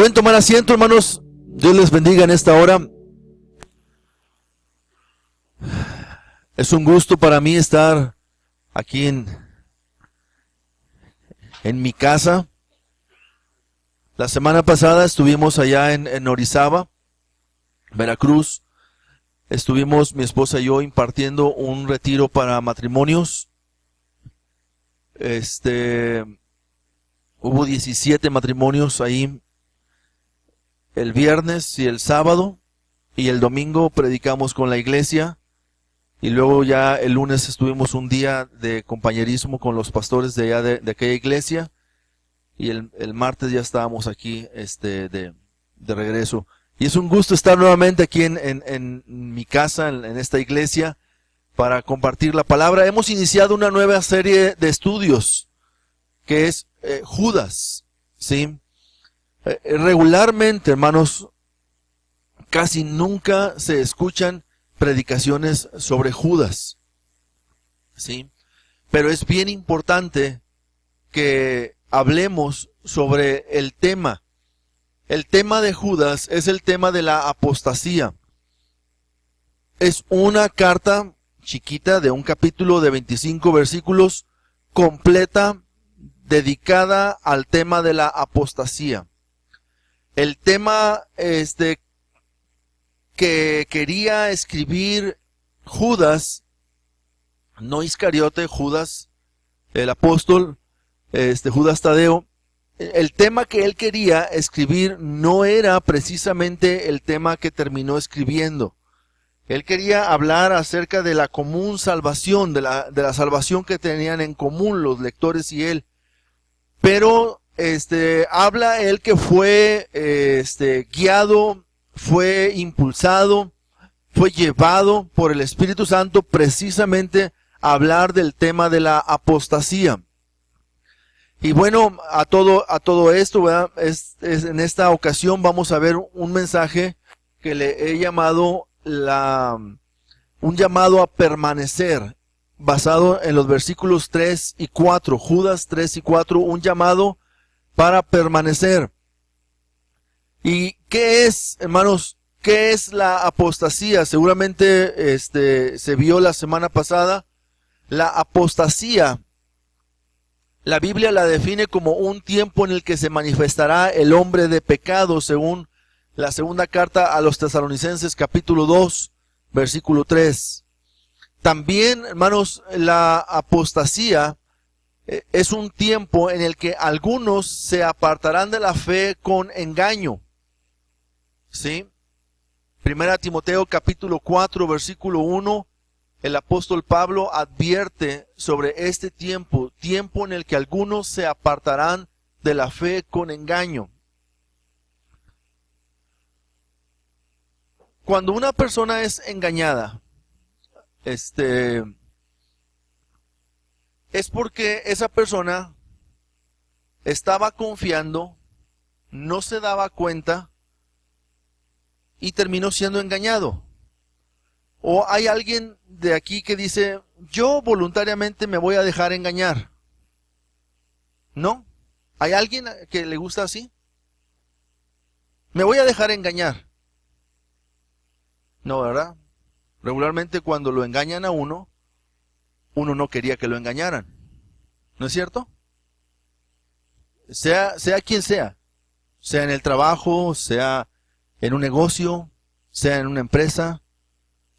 Pueden tomar asiento, hermanos. Dios les bendiga en esta hora. Es un gusto para mí estar aquí en mi casa. La semana pasada estuvimos allá en Orizaba, Veracruz. Estuvimos mi esposa y yo impartiendo un retiro para matrimonios. Hubo 17 matrimonios ahí el viernes y el sábado, y el domingo predicamos con la iglesia, y luego ya el lunes estuvimos un día de compañerismo con los pastores de allá de aquella iglesia, y el martes ya estábamos aquí de regreso. Y es un gusto estar nuevamente aquí en mi casa, en esta iglesia, para compartir la palabra. Hemos iniciado una nueva serie de estudios, que es Judas, ¿sí? Regularmente, hermanos, casi nunca se escuchan predicaciones sobre Judas, ¿sí? Pero es bien importante que hablemos sobre el tema. El tema de Judas es el tema de la apostasía. Es una carta chiquita de un capítulo de 25 versículos, completa, dedicada al tema de la apostasía. El tema que quería escribir Judas, no Iscariote, Judas, el apóstol, Judas Tadeo, el tema que él quería escribir no era precisamente el tema que terminó escribiendo. Él quería hablar acerca de la común salvación, de la salvación que tenían en común los lectores y él. Pero habla él que fue guiado, fue impulsado, fue llevado por el Espíritu Santo precisamente a hablar del tema de la apostasía. Y bueno, a todo esto, ¿verdad? En esta ocasión vamos a ver un mensaje que le he llamado un llamado a permanecer, basado en los versículos 3 y 4, Judas 3 y 4, un llamado para permanecer. ¿Y qué es, hermanos? ¿Qué es la apostasía? Seguramente se vio la semana pasada. La apostasía, la Biblia la define como un tiempo en el que se manifestará el hombre de pecado, según la segunda carta a los Tesalonicenses, capítulo 2, versículo 3. También, hermanos, la apostasía es un tiempo en el que algunos se apartarán de la fe con engaño. ¿Sí? Primera Timoteo capítulo 4, versículo 1, el apóstol Pablo advierte sobre este tiempo en el que algunos se apartarán de la fe con engaño. Cuando una persona es engañada, es porque esa persona estaba confiando, no se daba cuenta y terminó siendo engañado. O hay alguien de aquí que dice, yo voluntariamente me voy a dejar engañar. ¿No? ¿Hay alguien que le gusta así? Me voy a dejar engañar. No, ¿verdad? Regularmente cuando lo engañan a uno no quería que lo engañaran. ¿No es cierto? Sea quien sea en el trabajo, sea en un negocio, sea en una empresa,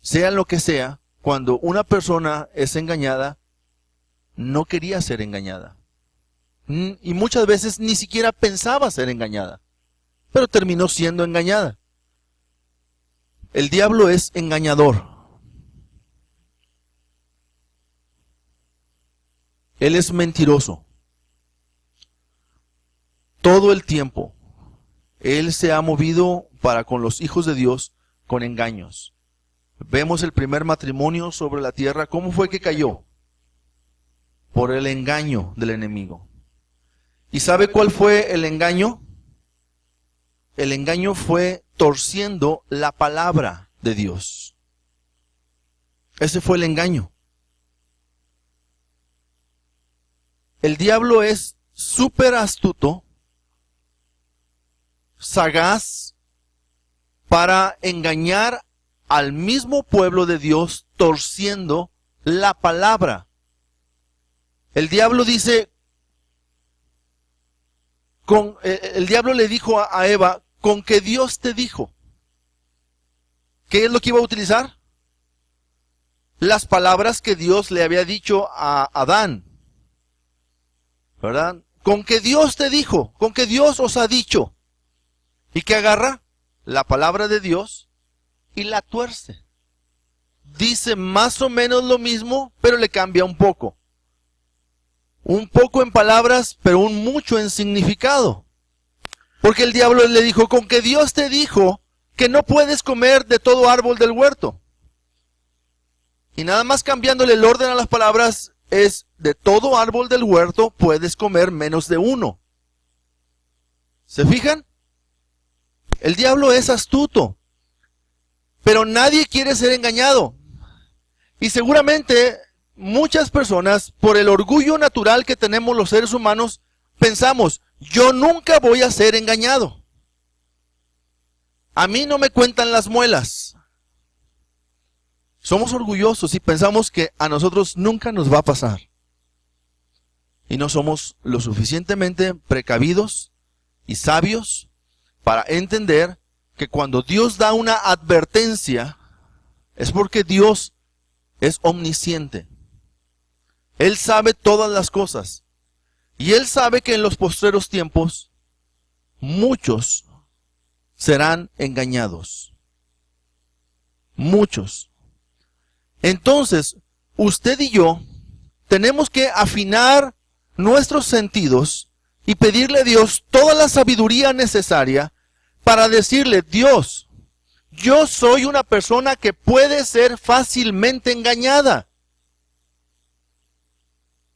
sea en lo que sea, cuando una persona es engañada, no quería ser engañada. Y muchas veces ni siquiera pensaba ser engañada, pero terminó siendo engañada. El diablo es engañador. Él es mentiroso. Todo el tiempo, él se ha movido para con los hijos de Dios con engaños. Vemos el primer matrimonio sobre la tierra. ¿Cómo fue que cayó? Por el engaño del enemigo. ¿Y sabe cuál fue el engaño? El engaño fue torciendo la palabra de Dios. Ese fue el engaño. El diablo es súper astuto, sagaz para engañar al mismo pueblo de Dios, torciendo la palabra. El diablo dice, el diablo le dijo a Eva, con que Dios te dijo. ¿Qué es lo que iba a utilizar? Las palabras que Dios le había dicho a Adán, ¿verdad? Con que Dios te dijo, con que Dios os ha dicho. ¿Y qué agarra? La palabra de Dios y la tuerce. Dice más o menos lo mismo, pero le cambia un poco. Un poco en palabras, pero un mucho en significado. Porque el diablo le dijo, con que Dios te dijo que no puedes comer de todo árbol del huerto. Y nada más cambiándole el orden a las palabras, es de todo árbol del huerto puedes comer menos de uno. ¿Se fijan? El diablo es astuto, pero nadie quiere ser engañado. Y seguramente muchas personas, por el orgullo natural que tenemos los seres humanos, pensamos, yo nunca voy a ser engañado. A mí no me cuentan las muelas. Somos orgullosos y pensamos que a nosotros nunca nos va a pasar. Y no somos lo suficientemente precavidos y sabios para entender que cuando Dios da una advertencia, es porque Dios es omnisciente. Él sabe todas las cosas. Y Él sabe que en los postreros tiempos, muchos serán engañados. Muchos. Entonces, usted y yo tenemos que afinar nuestros sentidos y pedirle a Dios toda la sabiduría necesaria para decirle, Dios, yo soy una persona que puede ser fácilmente engañada.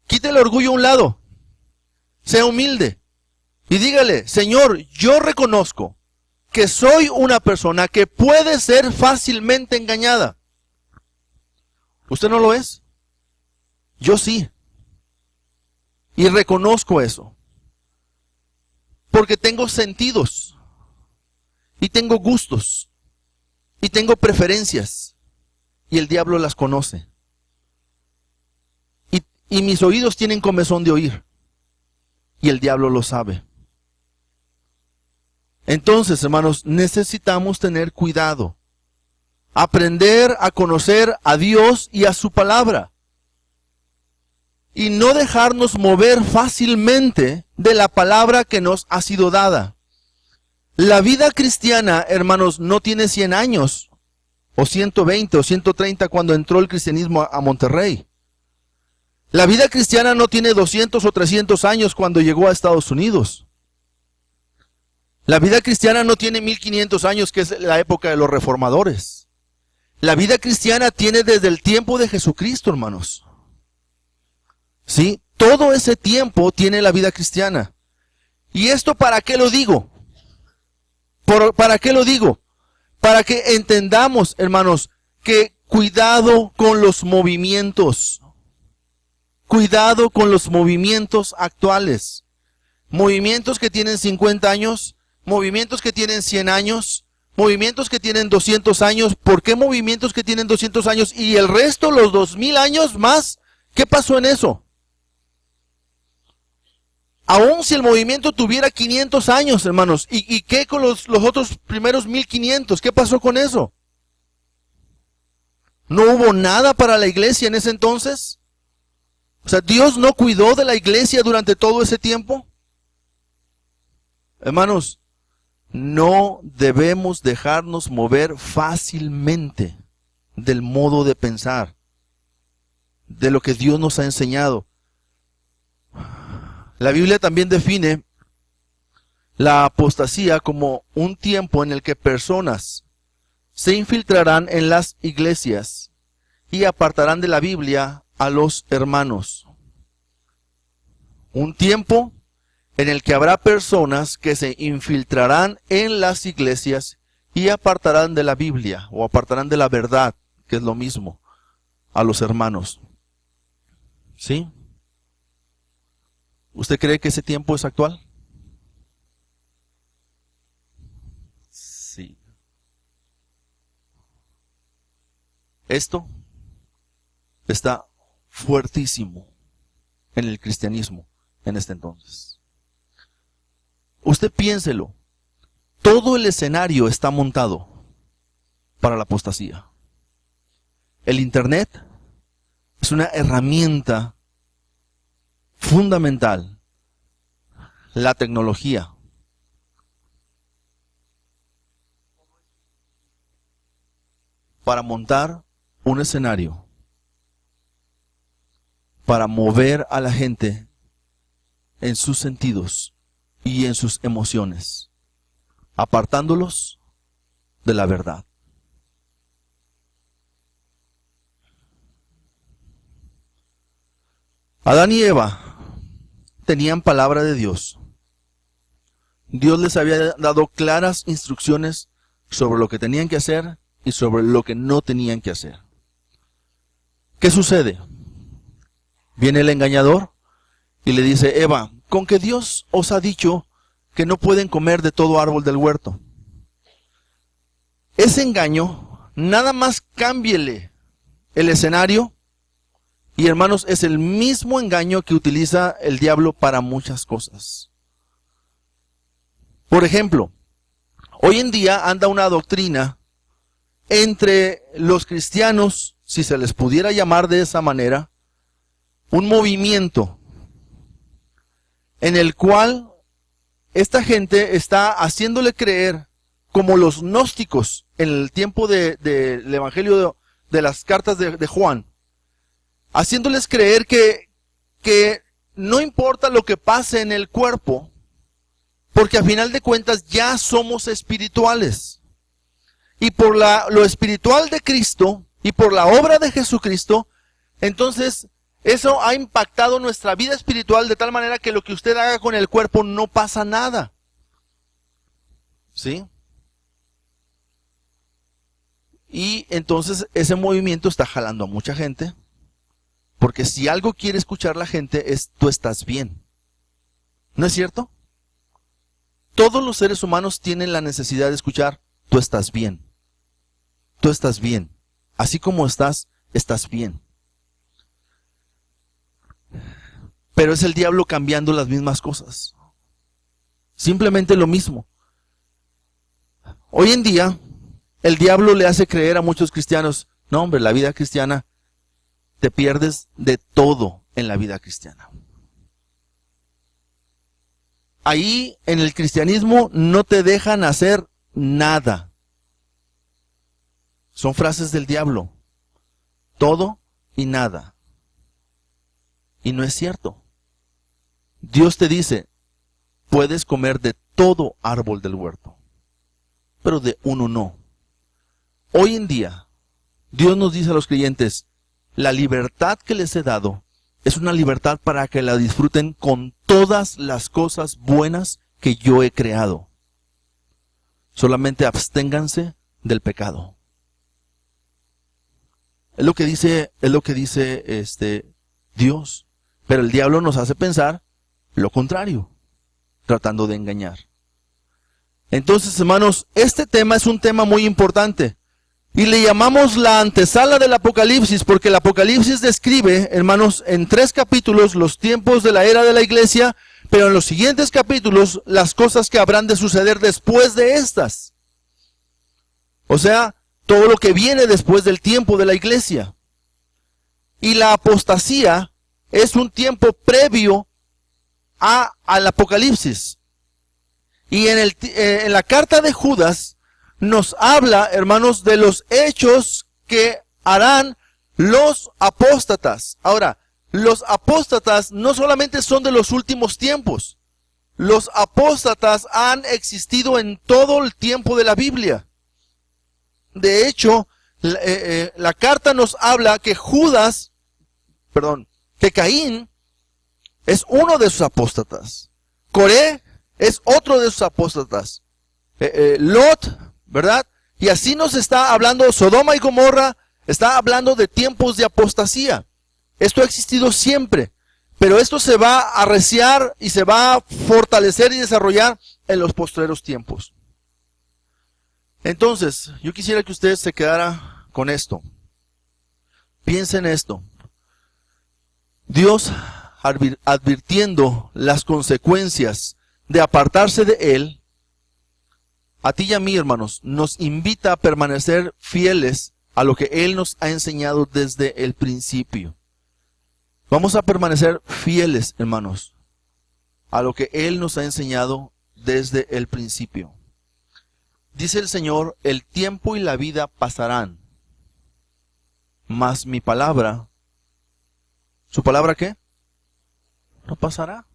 Quite el orgullo a un lado. Sea humilde. Y dígale, Señor, yo reconozco que soy una persona que puede ser fácilmente engañada. ¿Usted no lo es? Yo sí. Y reconozco eso. Porque tengo sentidos. Y tengo gustos. Y tengo preferencias. Y el diablo las conoce. Y mis oídos tienen comezón de oír. Y el diablo lo sabe. Entonces, hermanos, necesitamos tener cuidado. Aprender a conocer a Dios y a su palabra. Y no dejarnos mover fácilmente de la palabra que nos ha sido dada. La vida cristiana, hermanos, no tiene 100 años, o 120, o 130 cuando entró el cristianismo a Monterrey. La vida cristiana no tiene 200 o 300 años cuando llegó a Estados Unidos. La vida cristiana no tiene 1500 años, que es la época de los reformadores. La vida cristiana tiene desde el tiempo de Jesucristo, hermanos. ¿Sí? Todo ese tiempo tiene la vida cristiana. ¿Y esto para qué lo digo? ¿Para qué lo digo? Para que entendamos, hermanos, que cuidado con los movimientos. Cuidado con los movimientos actuales. Movimientos que tienen 50 años, movimientos que tienen 100 años, movimientos que tienen 200 años. ¿Por qué movimientos que tienen 200 años y el resto, los 2000 años más? ¿Qué pasó en eso? Aún si el movimiento tuviera 500 años, hermanos, ¿y qué con los otros primeros 1500? ¿Qué pasó con eso? ¿No hubo nada para la iglesia en ese entonces? O sea, ¿Dios no cuidó de la iglesia durante todo ese tiempo? Hermanos, no debemos dejarnos mover fácilmente del modo de pensar, de lo que Dios nos ha enseñado. La Biblia también define la apostasía como un tiempo en el que personas se infiltrarán en las iglesias y apartarán de la Biblia a los hermanos. Un tiempo en el que habrá personas que se infiltrarán en las iglesias y apartarán de la Biblia o apartarán de la verdad, que es lo mismo, a los hermanos. ¿Sí? ¿Usted cree que ese tiempo es actual? Esto está fuertísimo en el cristianismo en este entonces. Usted piénselo. Todo el escenario está montado para la apostasía. El Internet es una herramienta fundamental. La tecnología. Para montar un escenario. Para mover a la gente en sus sentidos y en sus emociones, apartándolos de la verdad. Adán y Eva tenían palabra de Dios. Dios les había dado claras instrucciones sobre lo que tenían que hacer y sobre lo que no tenían que hacer. ¿Qué sucede? Viene el engañador y le dice: Eva, con que Dios os ha dicho que no pueden comer de todo árbol del huerto. Ese engaño, nada más cámbiele el escenario, y hermanos, es el mismo engaño que utiliza el diablo para muchas cosas. Por ejemplo, hoy en día anda una doctrina entre los cristianos, si se les pudiera llamar de esa manera, un movimiento en el cual esta gente está haciéndole creer, como los gnósticos en el tiempo del evangelio de las cartas de Juan, haciéndoles creer que no importa lo que pase en el cuerpo, porque a final de cuentas ya somos espirituales. Y por lo espiritual de Cristo y por la obra de Jesucristo, entonces eso ha impactado nuestra vida espiritual de tal manera que lo que usted haga con el cuerpo no pasa nada. ¿Sí? Y entonces ese movimiento está jalando a mucha gente, porque si algo quiere escuchar la gente es: tú estás bien. ¿No es cierto? Todos los seres humanos tienen la necesidad de escuchar: tú estás bien. Tú estás bien. Así como estás, estás bien. Pero es el diablo cambiando las mismas cosas. Simplemente lo mismo. Hoy en día, el diablo le hace creer a muchos cristianos: no, hombre, la vida cristiana, te pierdes de todo en la vida cristiana. Ahí, en el cristianismo, no te dejan hacer nada. Son frases del diablo. Todo y nada. Y no es cierto. Dios te dice: puedes comer de todo árbol del huerto, pero de uno no. Hoy en día, Dios nos dice a los creyentes: la libertad que les he dado es una libertad para que la disfruten con todas las cosas buenas que yo he creado. Solamente absténganse del pecado. Es lo que dice Dios. Pero el diablo nos hace pensar lo contrario, tratando de engañar. Entonces, hermanos, este tema es un tema muy importante. Y le llamamos la antesala del Apocalipsis, porque el Apocalipsis describe, hermanos, en 3 capítulos los tiempos de la era de la iglesia, pero en los siguientes capítulos las cosas que habrán de suceder después de estas. O sea, todo lo que viene después del tiempo de la iglesia. Y la apostasía es un tiempo previo al Apocalipsis. Y en la carta de Judas nos habla, hermanos, de los hechos que harán los apóstatas. Ahora, los apóstatas no solamente son de los últimos tiempos. Los apóstatas han existido en todo el tiempo de la Biblia. De hecho, la carta nos habla que que Caín es uno de sus apóstatas. Coré es otro de sus apóstatas. Lot, ¿verdad? Y así nos está hablando Sodoma y Gomorra, está hablando de tiempos de apostasía. Esto ha existido siempre, pero esto se va a arreciar y se va a fortalecer y desarrollar en los postreros tiempos. Entonces, yo quisiera que usted se quedara con esto. Piensa en esto. Dios, advirtiendo las consecuencias de apartarse de Él, a ti y a mí, hermanos, nos invita a permanecer fieles a lo que Él nos ha enseñado desde el principio. Vamos a permanecer fieles, hermanos, a lo que Él nos ha enseñado desde el principio. Dice el Señor, el tiempo y la vida pasarán, mas mi palabra, ¿su palabra qué? No pasará.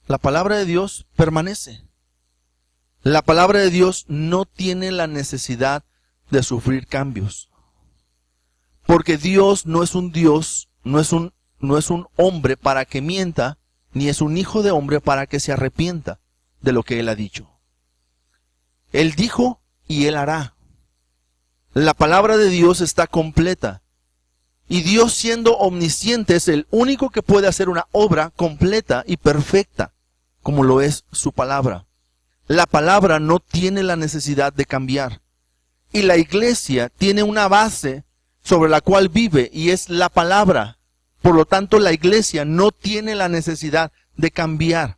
La palabra de Dios permanece. La palabra de Dios no tiene la necesidad de sufrir cambios. Porque Dios no es un Dios, no es un hombre para que mienta, ni es un hijo de hombre para que se arrepienta de lo que Él ha dicho. Él dijo y Él hará. La palabra de Dios está completa. Y Dios, siendo omnisciente, es el único que puede hacer una obra completa y perfecta, como lo es su palabra. La palabra no tiene la necesidad de cambiar. Y la iglesia tiene una base sobre la cual vive, y es la palabra. Por lo tanto, la iglesia no tiene la necesidad de cambiar.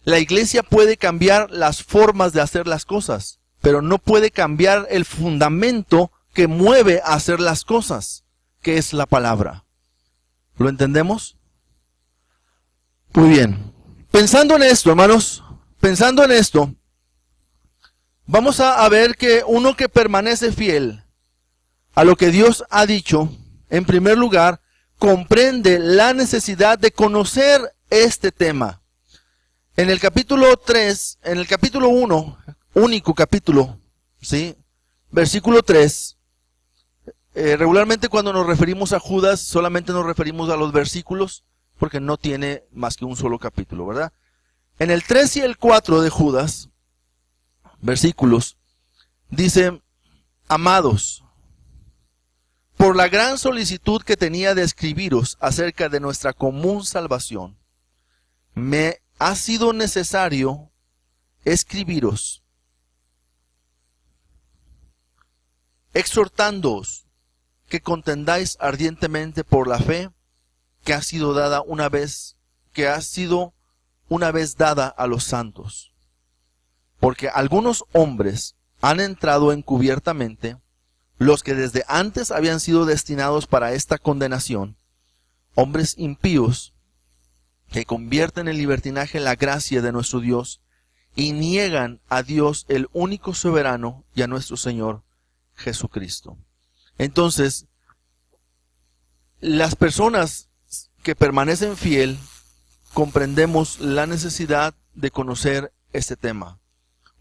La iglesia puede cambiar las formas de hacer las cosas, pero no puede cambiar el fundamento que mueve a hacer las cosas, que es la palabra. ¿Lo entendemos? Muy bien. Pensando en esto, hermanos, pensando en esto, vamos a ver que uno que permanece fiel a lo que Dios ha dicho, en primer lugar, comprende la necesidad de conocer este tema. En el capítulo 3, en el capítulo 1, único capítulo, ¿sí? Versículo 3, regularmente cuando nos referimos a Judas, solamente nos referimos a los versículos, porque no tiene más que un solo capítulo, ¿verdad? En el 3 y el 4 de Judas, versículos, dice, amados, por la gran solicitud que tenía de escribiros acerca de nuestra común salvación, me ha sido necesario escribiros, exhortándoos que contendáis ardientemente por la fe que ha sido dada una vez dada a los santos. Porque algunos hombres han entrado encubiertamente, los que desde antes habían sido destinados para esta condenación, hombres impíos, que convierten en libertinaje la gracia de nuestro Dios y niegan a Dios el único soberano y a nuestro Señor Jesucristo. Entonces, las personas que permanecen fiel, comprendemos la necesidad de conocer este tema.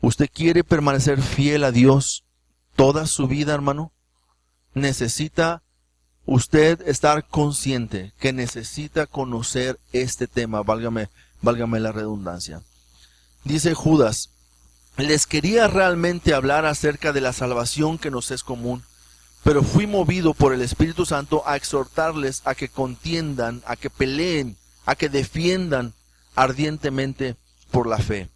¿Usted quiere permanecer fiel a Dios toda su vida, hermano? Necesita usted estar consciente que necesita conocer este tema, válgame la redundancia. Dice Judas, les quería realmente hablar acerca de la salvación que nos es común, pero fui movido por el Espíritu Santo a exhortarles a que contiendan, a que peleen, a que defiendan ardientemente por la fe.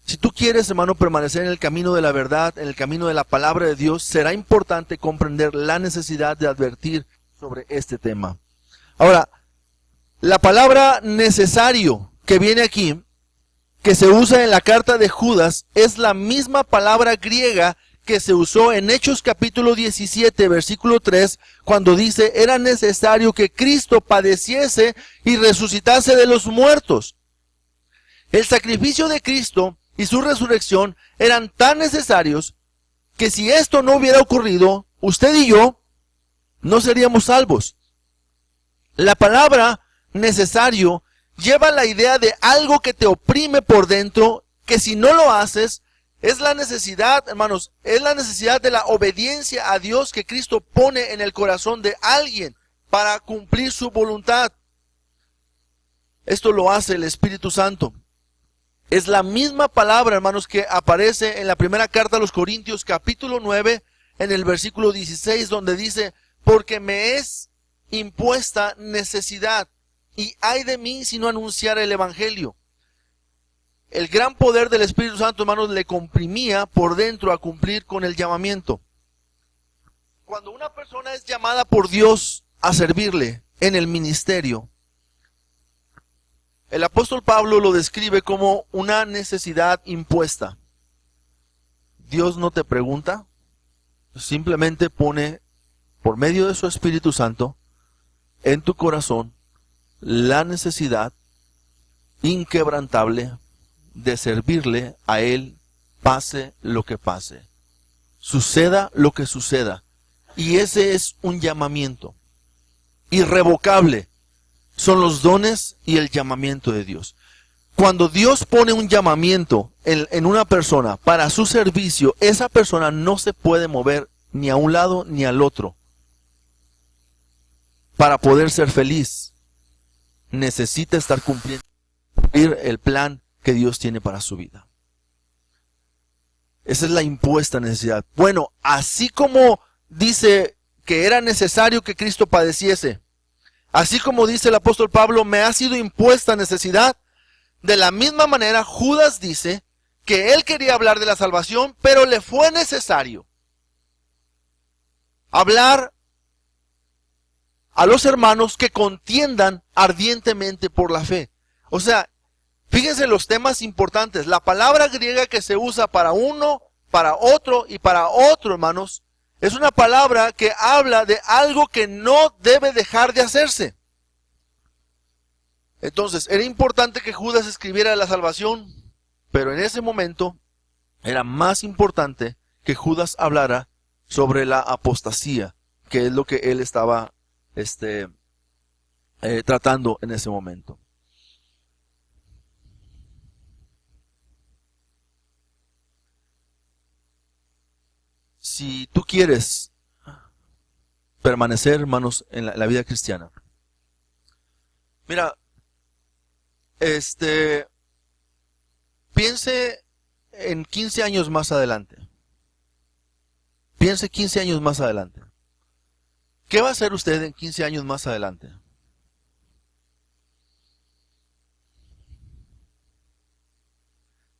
Si tú quieres, hermano, permanecer en el camino de la verdad, en el camino de la palabra de Dios, será importante comprender la necesidad de advertir sobre este tema. Ahora, la palabra necesario que viene aquí, que se usa en la carta de Judas, es la misma palabra griega que se usó en Hechos capítulo 17, versículo 3, cuando dice, era necesario que Cristo padeciese y resucitase de los muertos. El sacrificio de Cristo y su resurrección eran tan necesarios que si esto no hubiera ocurrido, usted y yo no seríamos salvos. La palabra necesario lleva la idea de algo que te oprime por dentro, que si no lo haces, es la necesidad, hermanos, es la necesidad de la obediencia a Dios que Cristo pone en el corazón de alguien para cumplir su voluntad. Esto lo hace el Espíritu Santo. Es la misma palabra, hermanos, que aparece en la primera carta a los Corintios, capítulo 9, en el versículo 16, donde dice, porque me es impuesta necesidad, y ay de mí si no anunciara el Evangelio. El gran poder del Espíritu Santo, hermanos, le comprimía por dentro a cumplir con el llamamiento. Cuando una persona es llamada por Dios a servirle en el ministerio, el apóstol Pablo lo describe como una necesidad impuesta. Dios no te pregunta, simplemente pone por medio de su Espíritu Santo en tu corazón la necesidad inquebrantable de servirle a Él, pase lo que pase, suceda lo que suceda. Y ese es un llamamiento irrevocable. Son los dones y el llamamiento de Dios. Cuando Dios pone un llamamiento en una persona para su servicio, esa persona no se puede mover ni a un lado ni al otro. Para poder ser feliz, necesita estar cumpliendo el plan que Dios tiene para su vida. Esa es la impuesta necesidad. Bueno, así como dice que era necesario que Cristo padeciese, así como dice el apóstol Pablo, me ha sido impuesta necesidad, de la misma manera Judas dice que él quería hablar de la salvación, pero le fue necesario hablar a los hermanos que contiendan ardientemente por la fe. O sea, fíjense los temas importantes. La palabra griega que se usa para uno, para otro y para otro, hermanos, es una palabra que habla de algo que no debe dejar de hacerse. Entonces, era importante que Judas escribiera de la salvación, pero en ese momento era más importante que Judas hablara sobre la apostasía, que es lo que él estaba tratando en ese momento. Si tú quieres permanecer, hermanos, en la vida cristiana, mira, piense en 15 años más adelante. Piense 15 años más adelante. ¿Qué va a hacer usted en 15 años más adelante?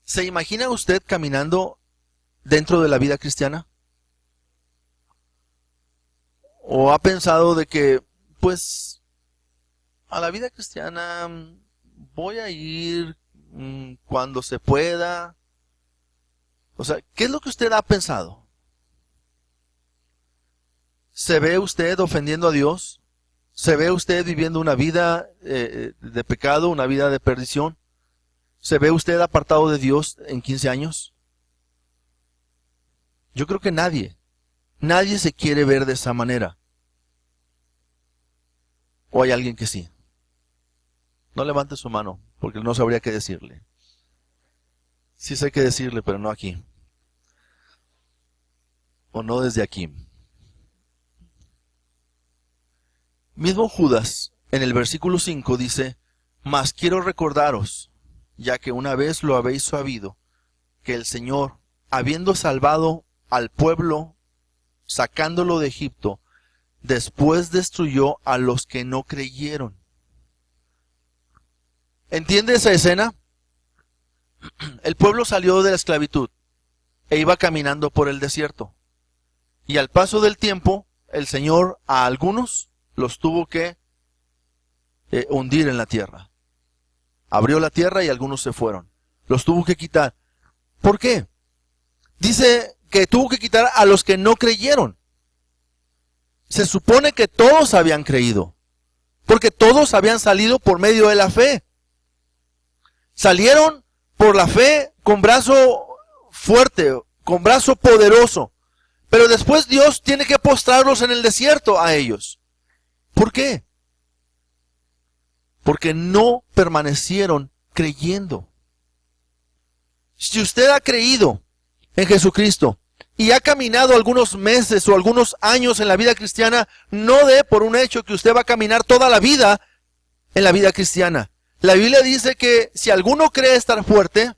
¿Se imagina usted caminando dentro de la vida cristiana? ¿O ha pensado de que, pues, a la vida cristiana voy a ir cuando se pueda? O sea, ¿qué es lo que usted ha pensado? ¿Se ve usted ofendiendo a Dios? ¿Se ve usted viviendo una vida de pecado, una vida de perdición? ¿Se ve usted apartado de Dios en 15 años? Yo creo que nadie se quiere ver de esa manera. ¿O hay alguien que sí? No levante su mano, porque no sabría qué decirle. Sí sé qué decirle, pero no aquí. O no desde aquí. Mismo Judas, en el versículo 5 dice, mas quiero recordaros, ya que una vez lo habéis sabido, que el Señor, habiendo salvado al pueblo, sacándolo de Egipto, después destruyó a los que no creyeron. ¿Entiende esa escena? El pueblo salió de la esclavitud e iba caminando por el desierto. Y al paso del tiempo, el Señor a algunos los tuvo que hundir en la tierra. Abrió la tierra y algunos se fueron. Los tuvo que quitar. ¿Por qué? Dice que tuvo que quitar a los que no creyeron. Se supone que todos habían creído, porque todos habían salido por medio de la fe. Salieron por la fe con brazo fuerte, con brazo poderoso. Pero después Dios tiene que postrarlos en el desierto a ellos. ¿Por qué? Porque no permanecieron creyendo. Si usted ha creído en Jesucristo y ha caminado algunos meses o algunos años en la vida cristiana, no dé por un hecho que usted va a caminar toda la vida en la vida cristiana. La Biblia dice que si alguno cree estar fuerte,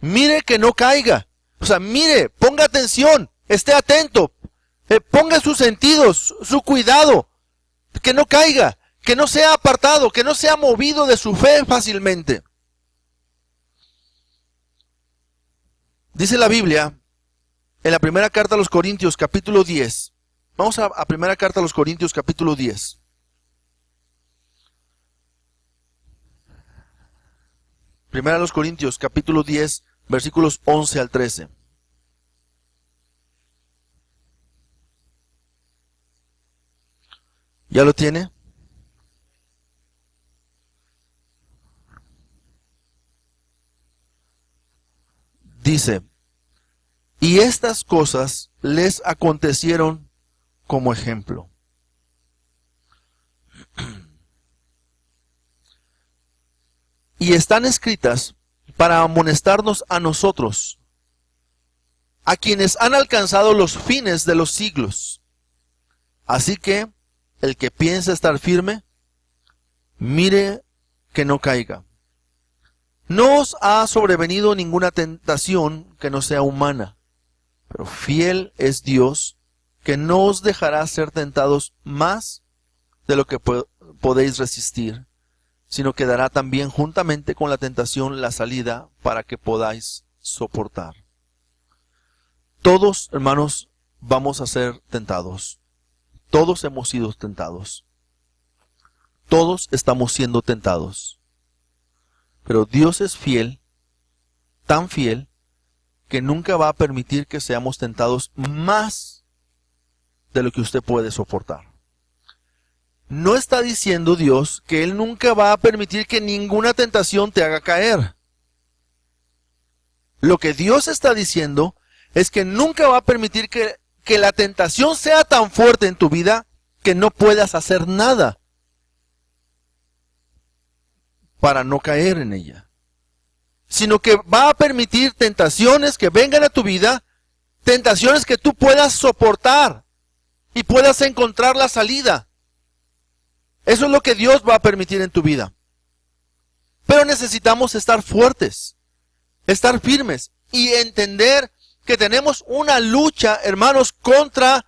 mire que no caiga. O sea, mire, ponga atención, esté atento, ponga sus sentidos, su cuidado, que no caiga, que no sea apartado, que no sea movido de su fe fácilmente. Dice la Biblia, en la primera carta a los Corintios, capítulo 10, Vamos a primera carta a los Corintios, capítulo 10. Primera a los Corintios, capítulo 10, versículos 11 al 13. ¿Ya lo tiene? Dice, y estas cosas les acontecieron como ejemplo. Y están escritas para amonestarnos a nosotros, a quienes han alcanzado los fines de los siglos. Así que el que piensa estar firme, mire que no caiga. No os ha sobrevenido ninguna tentación que no sea humana, pero fiel es Dios, que no os dejará ser tentados más de lo que podéis resistir, sino que dará también juntamente con la tentación la salida para que podáis soportar. Todos, hermanos, vamos a ser tentados. Todos hemos sido tentados. Todos estamos siendo tentados. Pero Dios es fiel, tan fiel, que nunca va a permitir que seamos tentados más de lo que usted puede soportar. No está diciendo Dios que Él nunca va a permitir que ninguna tentación te haga caer. Lo que Dios está diciendo es que nunca va a permitir que la tentación sea tan fuerte en tu vida que no puedas hacer nada para no caer en ella, sino que va a permitir tentaciones que vengan a tu vida, tentaciones que tú puedas soportar y puedas encontrar la salida. Eso es lo que Dios va a permitir en tu vida. Pero necesitamos estar fuertes, estar firmes y entender que tenemos una lucha, hermanos, contra,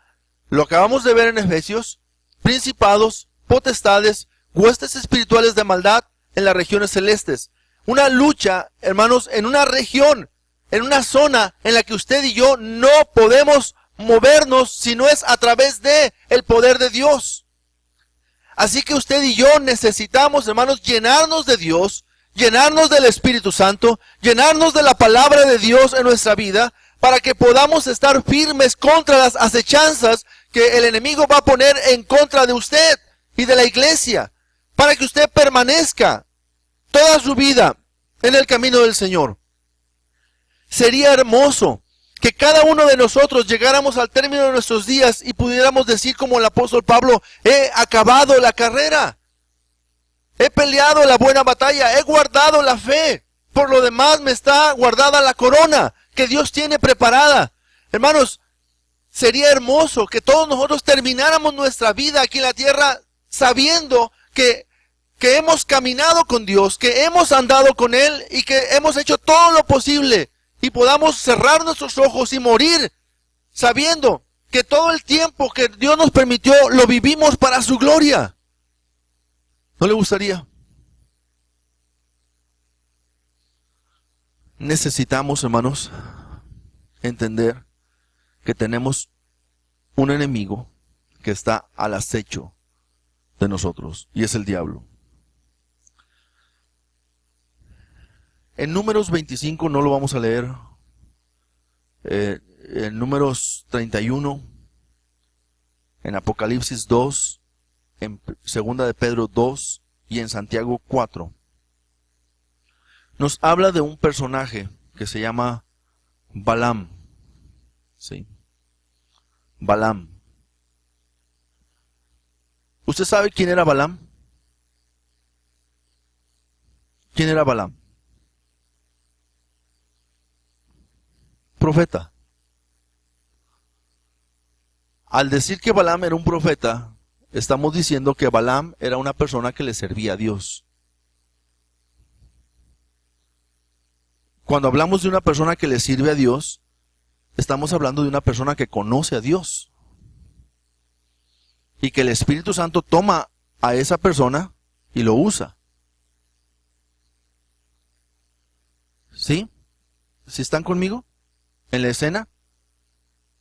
lo acabamos de ver en Efesios, principados, potestades, huestes espirituales de maldad en las regiones celestes. Una lucha, hermanos, en una región, en una zona en la que usted y yo no podemos movernos si no es a través de el poder de Dios. Así que usted y yo necesitamos, hermanos, llenarnos de Dios, llenarnos del Espíritu Santo, llenarnos de la palabra de Dios en nuestra vida, para que podamos estar firmes contra las acechanzas que el enemigo va a poner en contra de usted y de la iglesia, para que usted permanezca toda su vida en el camino del Señor. Sería hermoso que cada uno de nosotros llegáramos al término de nuestros días y pudiéramos decir como el apóstol Pablo: he acabado la carrera, he peleado la buena batalla, he guardado la fe, por lo demás me está guardada la corona que Dios tiene preparada. Hermanos, sería hermoso que todos nosotros termináramos nuestra vida aquí en la tierra sabiendo que hemos caminado con Dios, que hemos andado con Él y que hemos hecho todo lo posible y podamos cerrar nuestros ojos y morir sabiendo que todo el tiempo que Dios nos permitió lo vivimos para su gloria. ¿No le gustaría? Necesitamos, hermanos, entender que tenemos un enemigo que está al acecho de nosotros, y es el diablo. En Números 25 no lo vamos a leer. En Números 31, en Apocalipsis 2, en Segunda de Pedro 2 y en Santiago 4. Nos habla de un personaje que se llama Balaam. ¿Sí? Balaam. ¿Usted sabe quién era Balaam? ¿Quién era Balaam? Profeta. Al decir que Balaam era un profeta, estamos diciendo que Balaam era una persona que le servía a Dios. Cuando hablamos de una persona que le sirve a Dios, estamos hablando de una persona que conoce a Dios. Y que el Espíritu Santo toma a esa persona y lo usa. ¿Sí? ¿Sí están conmigo en la escena?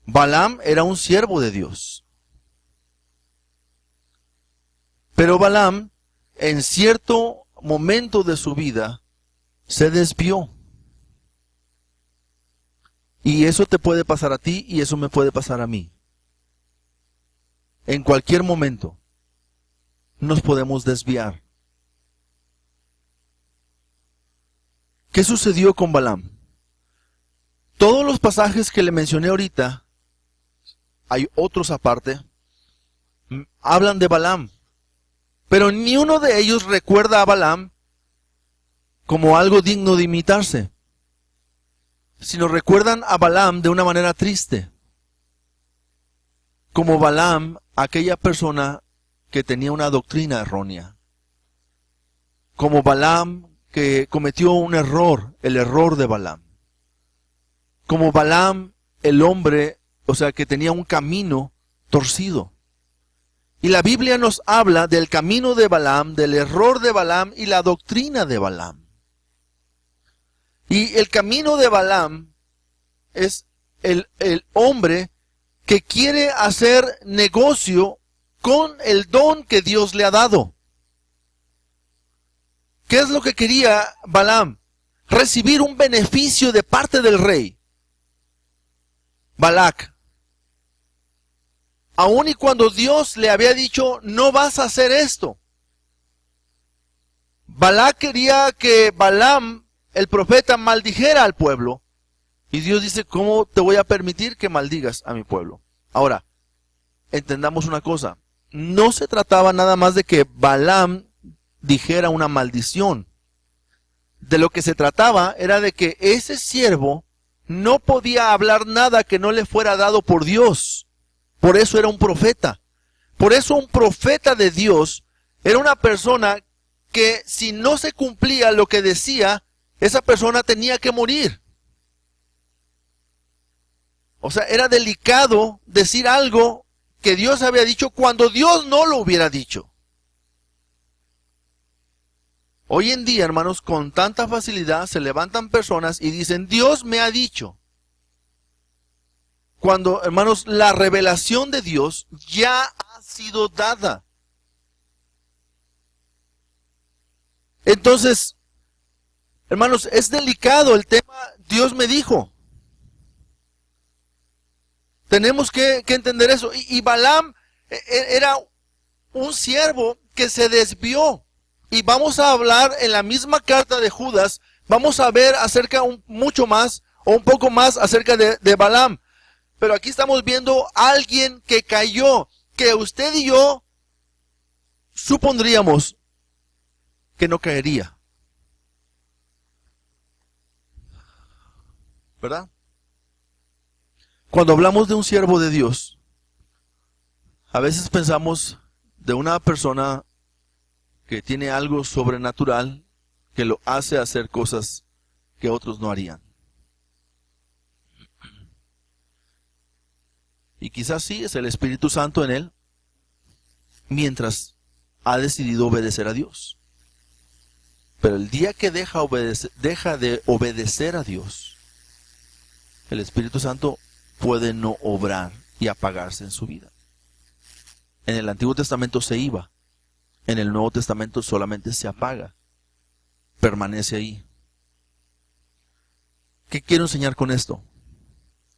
Balaam era un siervo de Dios. Pero Balaam, en cierto momento de su vida, se desvió. Y eso te puede pasar a ti y eso me puede pasar a mí. En cualquier momento nos podemos desviar. ¿Qué sucedió con Balaam? Todos los pasajes que le mencioné ahorita, hay otros aparte, hablan de Balaam. Pero ni uno de ellos recuerda a Balaam como algo digno de imitarse, sino recuerdan a Balaam de una manera triste. Como Balaam, aquella persona que tenía una doctrina errónea. Como Balaam que cometió un error, el error de Balaam. Como Balaam, el hombre, o sea, que tenía un camino torcido. Y la Biblia nos habla del camino de Balaam, del error de Balaam y la doctrina de Balaam. Y el camino de Balaam es el hombre que quiere hacer negocio con el don que Dios le ha dado. ¿Qué es lo que quería Balaam? Recibir un beneficio de parte del rey Balac. Aun y cuando Dios le había dicho, no vas a hacer esto. Balac quería que Balaam, el profeta, maldijera al pueblo. Y Dios dice, ¿cómo te voy a permitir que maldigas a mi pueblo? Ahora, entendamos una cosa. No se trataba nada más de que Balaam dijera una maldición. De lo que se trataba era de que ese siervo no podía hablar nada que no le fuera dado por Dios. Por eso era un profeta. Por eso un profeta de Dios era una persona que si no se cumplía lo que decía, esa persona tenía que morir. O sea, era delicado decir algo que Dios había dicho cuando Dios no lo hubiera dicho. Hoy en día, hermanos, con tanta facilidad se levantan personas y dicen, Dios me ha dicho. Cuando, hermanos, la revelación de Dios ya ha sido dada. Entonces, hermanos, es delicado el tema, Dios me dijo. Tenemos que entender eso. Y Balaam era un siervo que se desvió. Y vamos a hablar en la misma carta de Judas, vamos a ver acerca mucho más, o un poco más acerca de Balaam. Pero aquí estamos viendo a alguien que cayó, que usted y yo supondríamos que no caería. ¿Verdad? Cuando hablamos de un siervo de Dios, a veces pensamos de una persona que tiene algo sobrenatural que lo hace hacer cosas que otros no harían. Y quizás sí es el Espíritu Santo en él, mientras ha decidido obedecer a Dios. Pero el día que deja de obedecer a Dios, el Espíritu Santo puede no obrar y apagarse en su vida. En el Antiguo Testamento se iba. En el Nuevo Testamento solamente se apaga. Permanece ahí. ¿Qué quiero enseñar con esto?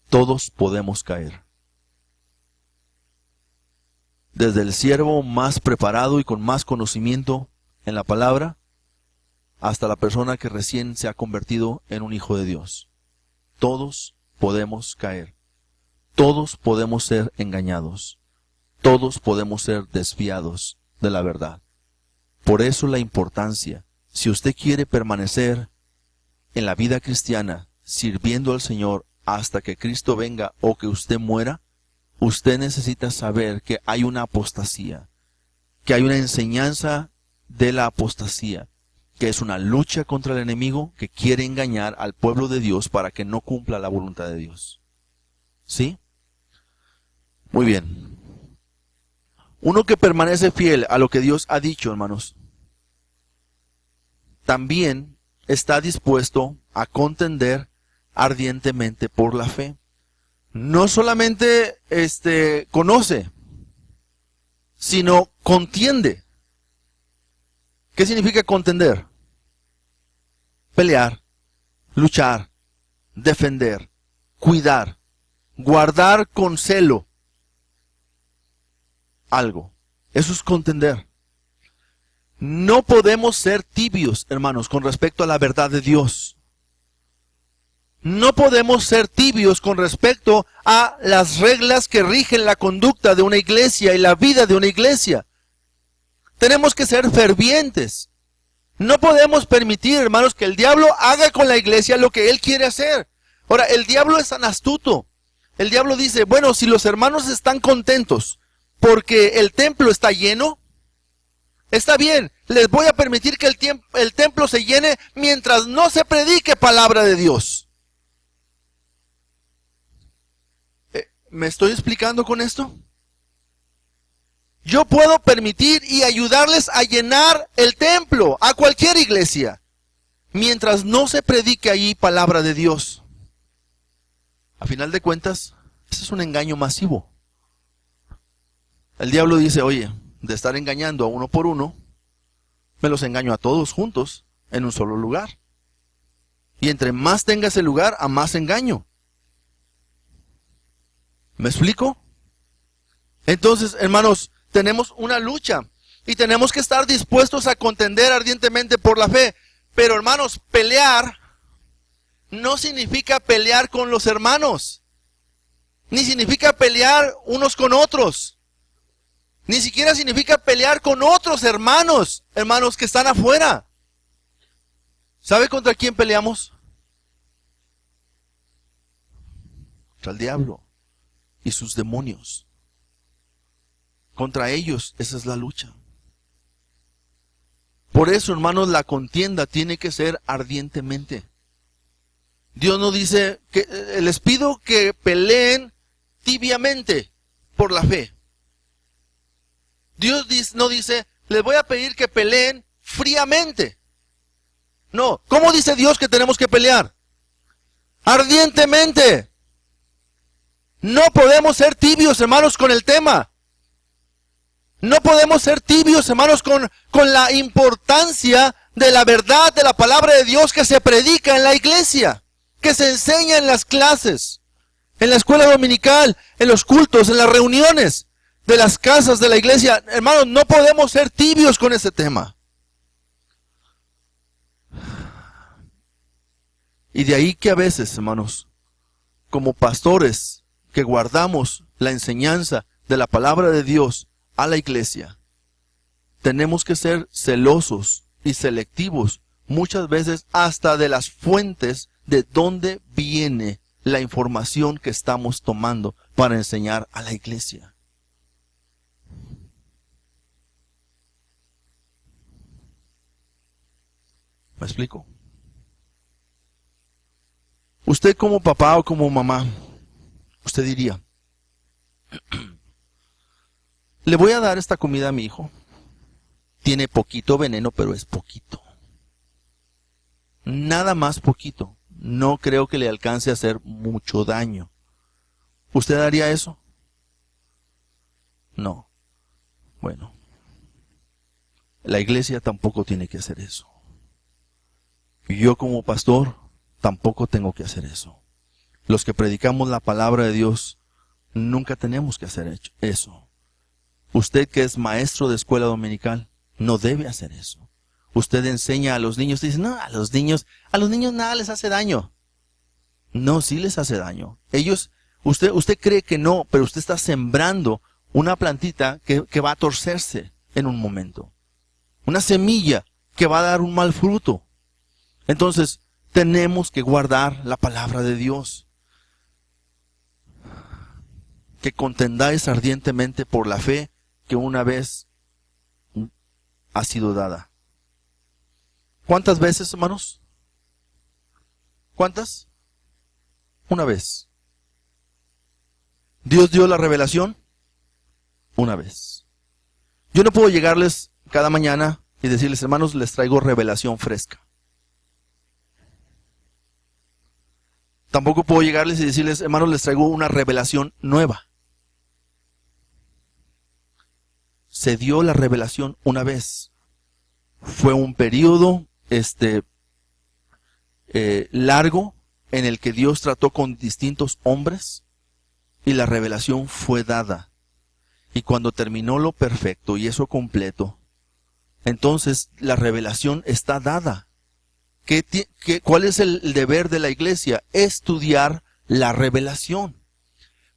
Todos podemos caer. Desde el siervo más preparado y con más conocimiento en la palabra, hasta la persona que recién se ha convertido en un hijo de Dios. Todos podemos caer. Todos podemos ser engañados. Todos podemos ser desviados de la verdad. Por eso la importancia, si usted quiere permanecer en la vida cristiana, sirviendo al Señor hasta que Cristo venga o que usted muera, usted necesita saber que hay una apostasía, que hay una enseñanza de la apostasía, que es una lucha contra el enemigo que quiere engañar al pueblo de Dios para que no cumpla la voluntad de Dios. ¿Sí? Muy bien. Uno que permanece fiel a lo que Dios ha dicho, hermanos, también está dispuesto a contender ardientemente por la fe. No solamente conoce, sino contiende. ¿Qué significa contender? Pelear, luchar, defender, cuidar, guardar con celo algo. Eso es contender. No podemos ser tibios, hermanos, con respecto a la verdad de Dios. No podemos ser tibios con respecto a las reglas que rigen la conducta de una iglesia y la vida de una iglesia. Tenemos que ser fervientes. No podemos permitir, hermanos, que el diablo haga con la iglesia lo que él quiere hacer. Ahora, el diablo es tan astuto. El diablo dice, bueno, si los hermanos están contentos porque el templo está lleno, está bien, les voy a permitir que el templo se llene mientras no se predique palabra de Dios. ¿Me estoy explicando con esto? Yo puedo permitir y ayudarles a llenar el templo, a cualquier iglesia, mientras no se predique allí palabra de Dios. A final de cuentas, ese es un engaño masivo. El diablo dice, oye, de estar engañando a uno por uno, me los engaño a todos juntos en un solo lugar. Y entre más tenga ese lugar, a más engaño. ¿Me explico? Entonces, hermanos, tenemos una lucha y tenemos que estar dispuestos a contender ardientemente por la fe. Pero, hermanos, pelear no significa pelear con los hermanos, ni significa pelear unos con otros, ni siquiera significa pelear con otros hermanos que están afuera. ¿Sabe contra quién peleamos? Contra el diablo y sus demonios. Contra ellos, esa es la lucha. Por eso, hermanos, la contienda tiene que ser ardientemente. Dios no dice que les pido que peleen tibiamente por la fe. Dios no dice, les voy a pedir que peleen fríamente. No, ¿cómo dice Dios que tenemos que pelear? Ardientemente. No podemos ser tibios, hermanos, con el tema. No podemos ser tibios, hermanos, con la importancia de la verdad de la palabra de Dios que se predica en la iglesia, que se enseña en las clases, en la escuela dominical, en los cultos, en las reuniones de las casas de la iglesia. Hermanos, no podemos ser tibios con ese tema. Y de ahí que a veces, hermanos, como pastores que guardamos la enseñanza de la palabra de Dios a la iglesia, tenemos que ser celosos y selectivos, muchas veces hasta de las fuentes de dónde viene la información que estamos tomando para enseñar a la iglesia. ¿Me explico? Usted como papá o como mamá, usted diría, le voy a dar esta comida a mi hijo. Tiene poquito veneno, pero es poquito. Nada más poquito. No creo que le alcance a hacer mucho daño. ¿Usted haría eso? No. Bueno, la iglesia tampoco tiene que hacer eso. Y yo como pastor tampoco tengo que hacer eso. Los que predicamos la palabra de Dios nunca tenemos que hacer eso. Usted que es maestro de escuela dominical no debe hacer eso. Usted enseña a los niños, dice, no, a los niños nada les hace daño. No, sí les hace daño. Usted cree que no, pero usted está sembrando una plantita que va a torcerse en un momento. Una semilla que va a dar un mal fruto. Entonces, tenemos que guardar la palabra de Dios. Que contendáis ardientemente por la fe que una vez ha sido dada. ¿Cuántas veces, hermanos? ¿Cuántas? Una vez. ¿Dios dio la revelación? Una vez. Yo no puedo llegarles cada mañana y decirles, hermanos, les traigo revelación fresca. Tampoco puedo llegarles y decirles, hermanos, les traigo una revelación nueva. Se dio la revelación una vez. Fue un periodo largo en el que Dios trató con distintos hombres y la revelación fue dada. Y cuando terminó lo perfecto y eso completo, entonces la revelación está dada. ¿Cuál es el deber de la iglesia? Estudiar la revelación.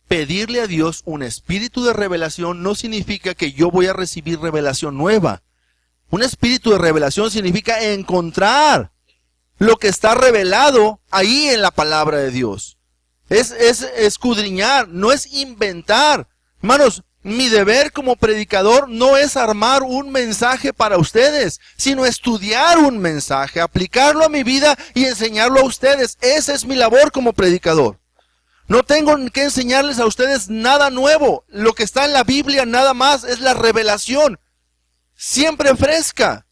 Pedirle a Dios un espíritu de revelación no significa que yo voy a recibir revelación nueva. Un espíritu de revelación significa encontrar lo que está revelado ahí en la palabra de Dios. Es escudriñar, no es inventar. Hermanos, mi deber como predicador no es armar un mensaje para ustedes, sino estudiar un mensaje, aplicarlo a mi vida y enseñarlo a ustedes. Esa es mi labor como predicador. No tengo que enseñarles a ustedes nada nuevo. Lo que está en la Biblia nada más es la revelación, siempre fresca,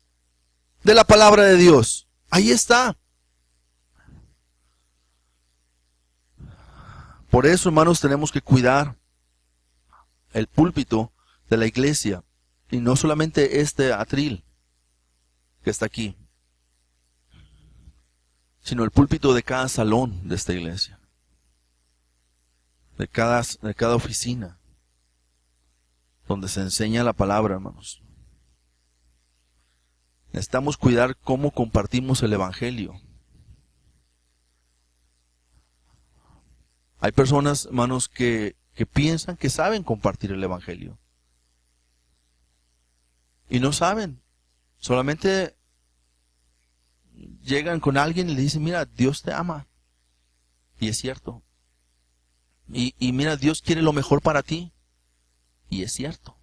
de la palabra de Dios. Ahí está. Por eso, hermanos, tenemos que cuidar el púlpito de la iglesia. Y no solamente este atril que está aquí, sino el púlpito de cada salón de esta iglesia. De cada oficina. Donde se enseña la palabra, hermanos. Necesitamos cuidar cómo compartimos el evangelio. Hay personas, hermanos, que piensan que saben compartir el evangelio. Y no saben. Solamente llegan con alguien y le dicen, mira, Dios te ama. Y es cierto. Y mira, Dios quiere lo mejor para ti. Y es cierto.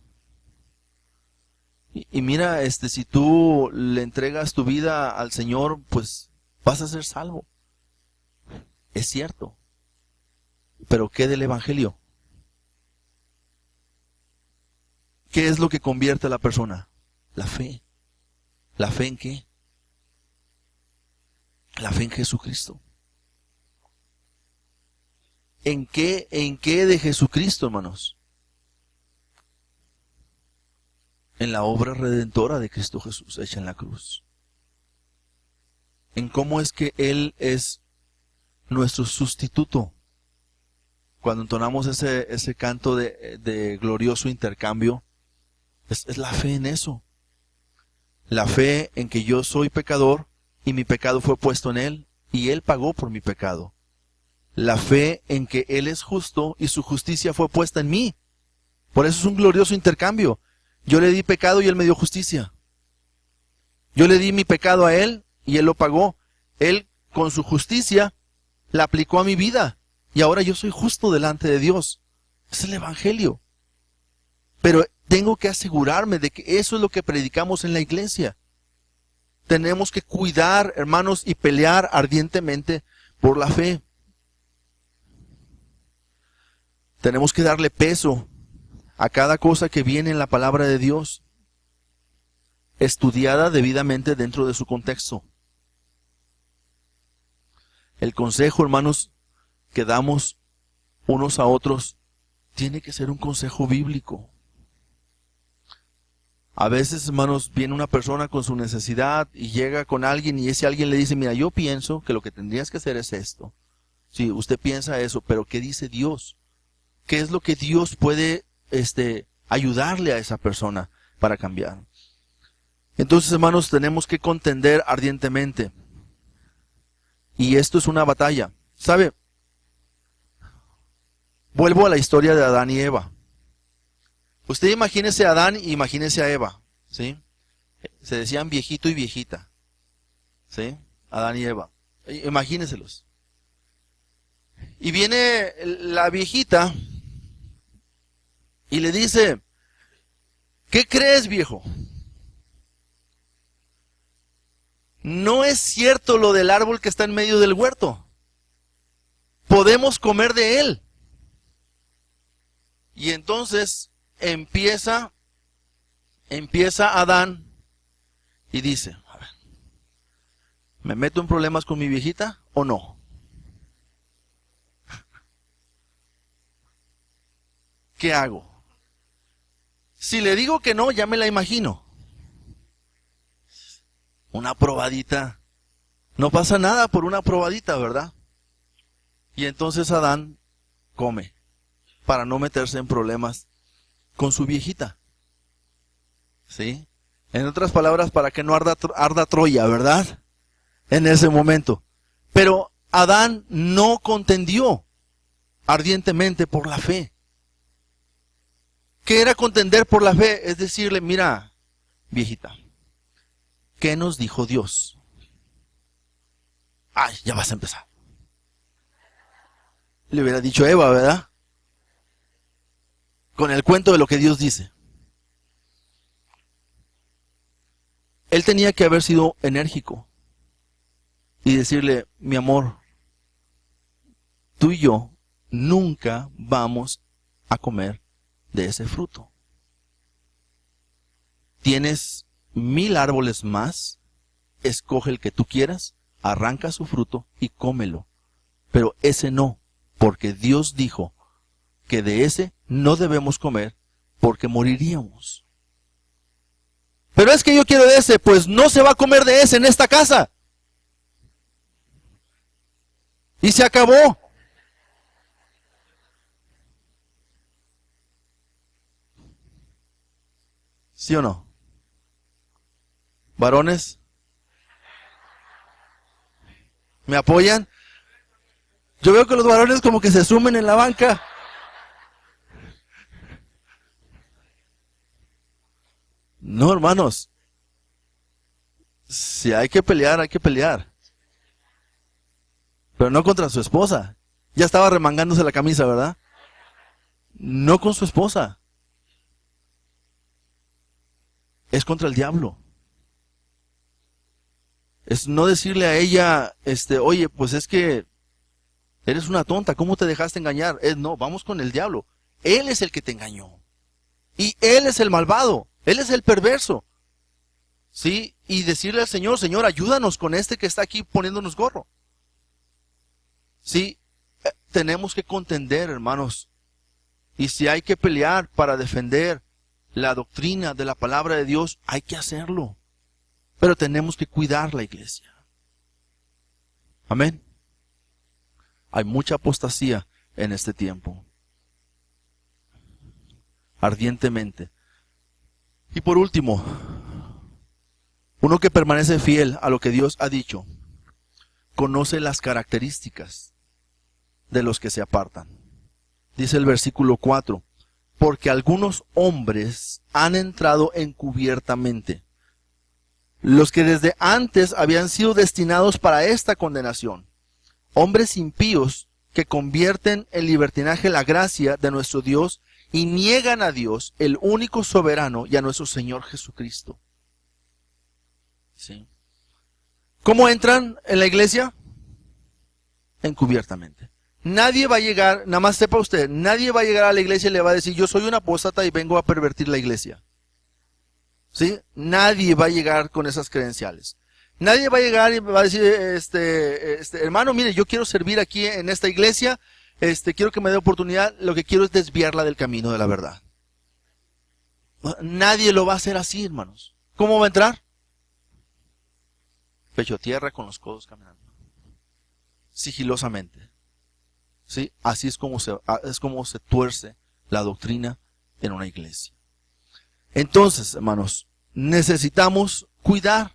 Y mira, si tú le entregas tu vida al Señor, pues vas a ser salvo. Es cierto. Pero ¿qué del evangelio? ¿Qué es lo que convierte a la persona? La fe. ¿La fe en qué? La fe en Jesucristo. ¿En qué de Jesucristo, hermanos? En la obra redentora de Cristo Jesús hecha en la cruz. En cómo es que Él es nuestro sustituto. Cuando entonamos ese canto de glorioso intercambio, es la fe en eso. La fe en que yo soy pecador y mi pecado fue puesto en Él y Él pagó por mi pecado. La fe en que Él es justo y su justicia fue puesta en mí. Por eso es un glorioso intercambio. Yo le di pecado y Él me dio justicia. Yo le di mi pecado a Él y Él lo pagó. Él con su justicia la aplicó a mi vida. Y ahora yo soy justo delante de Dios. Es el evangelio. Pero tengo que asegurarme de que eso es lo que predicamos en la iglesia. Tenemos que cuidar, hermanos, y pelear ardientemente por la fe. Tenemos que darle peso a cada cosa que viene en la palabra de Dios, estudiada debidamente dentro de su contexto. El consejo, hermanos, que damos unos a otros, tiene que ser un consejo bíblico. A veces, hermanos, viene una persona con su necesidad y llega con alguien y ese alguien le dice, mira, yo pienso que lo que tendrías que hacer es esto. Sí, usted piensa eso, pero ¿qué dice Dios? ¿Qué es lo que Dios puede ayudarle a esa persona para cambiar? Entonces, hermanos, tenemos que contender ardientemente. Y esto es una batalla. ¿Sabe? Vuelvo a la historia de Adán y Eva. Usted imagínese a Adán y imagínese a Eva, ¿sí? Se decían viejito y viejita, ¿sí? Adán y Eva. Imagíneselos. Y viene la viejita y le dice, ¿qué crees, viejo? No es cierto lo del árbol que está en medio del huerto. Podemos comer de él. Y entonces empieza Adán y dice, a ver, ¿me meto en problemas con mi viejita o no? ¿Qué hago? Si le digo que no, ya me la imagino. Una probadita. No pasa nada por una probadita, ¿verdad? Y entonces Adán come para no meterse en problemas con su viejita. ¿Sí? En otras palabras, para que no arda Troya, ¿verdad? En ese momento. Pero Adán no contendió ardientemente por la fe. ¿Qué era contender por la fe? Es decirle, mira, viejita, ¿qué nos dijo Dios? Ay, ya vas a empezar. Le hubiera dicho Eva, ¿verdad? Con el cuento de lo que Dios dice. Él tenía que haber sido enérgico y decirle, mi amor, tú y yo nunca vamos a comer de ese fruto. Tienes 1000 árboles más, escoge el que tú quieras, arranca su fruto y cómelo. Pero ese no, porque Dios dijo que de ese no debemos comer porque moriríamos. Pero es que yo quiero de ese, pues no se va a comer de ese en esta casa. Y se acabó. ¿Sí o no? ¿Varones? ¿Me apoyan? Yo veo que los varones como que se sumen en la banca. No, hermanos. Si hay que pelear, hay que pelear. Pero no contra su esposa. Ya estaba remangándose la camisa, ¿verdad? No con su esposa. Es contra el diablo. Es no decirle a ella, oye, pues es que eres una tonta, ¿cómo te dejaste engañar? No, vamos con el diablo. Él es el que te engañó. Y él es el malvado. Él es el perverso. ¿Sí? Y decirle al Señor, Señor, ayúdanos con este que está aquí poniéndonos gorro. ¿Sí? Tenemos que contender, hermanos. Y si hay que pelear para defender la doctrina de la palabra de Dios, hay que hacerlo. Pero tenemos que cuidar la iglesia. Amén. Hay mucha apostasía en este tiempo. Ardientemente. Y por último, uno que permanece fiel a lo que Dios ha dicho, conoce las características de los que se apartan. Dice el versículo 4, porque algunos hombres han entrado encubiertamente, los que desde antes habían sido destinados para esta condenación, hombres impíos que convierten en libertinaje la gracia de nuestro Dios y niegan a Dios, el único soberano, y a nuestro Señor Jesucristo. ¿Sí? ¿Cómo entran en la iglesia? Encubiertamente. Nadie va a llegar, nada más sepa usted, nadie va a llegar a la iglesia y le va a decir, yo soy un apóstata y vengo a pervertir la iglesia. ¿Sí? Nadie va a llegar con esas credenciales. Nadie va a llegar y va a decir, hermano, mire, yo quiero servir aquí en esta iglesia, quiero que me dé oportunidad, lo que quiero es desviarla del camino de la verdad. Nadie lo va a hacer así, hermanos. ¿Cómo va a entrar? Pecho a tierra, con los codos caminando. Sigilosamente. ¿Sí? Así es como se tuerce la doctrina en una iglesia. Entonces, hermanos, necesitamos cuidar